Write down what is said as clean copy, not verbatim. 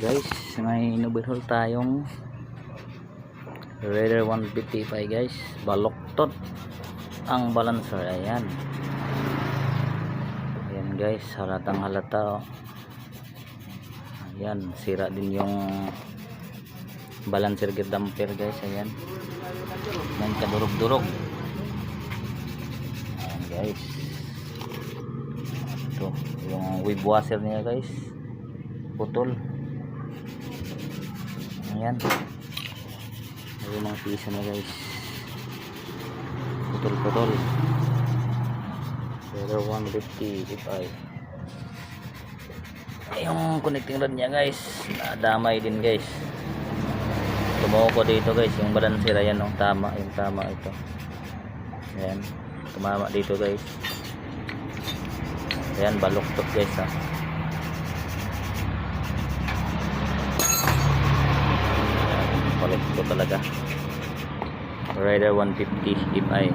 Guys, may nabihol tayong Raider 155 guys, baloktot ang balancer. Ayan guys, halatang halata oh. Ayan, sira din yung balancer gear damper guys. Ayan, may kadurog-durog. Ayan guys, ito yung wave washer niya guys, putol. Ayan, ayun ang pisa na guys, putol-putol. Raider 150 Fi. Yung connecting rod niya guys, nadamay din guys. Tumuko dito guys yung balancer. Ayan oh, tama, yung tama ito. Ayan, tumama dito guys. Ayan, baloktot guys ha. Baloktot talaga. Raider 150 Fi.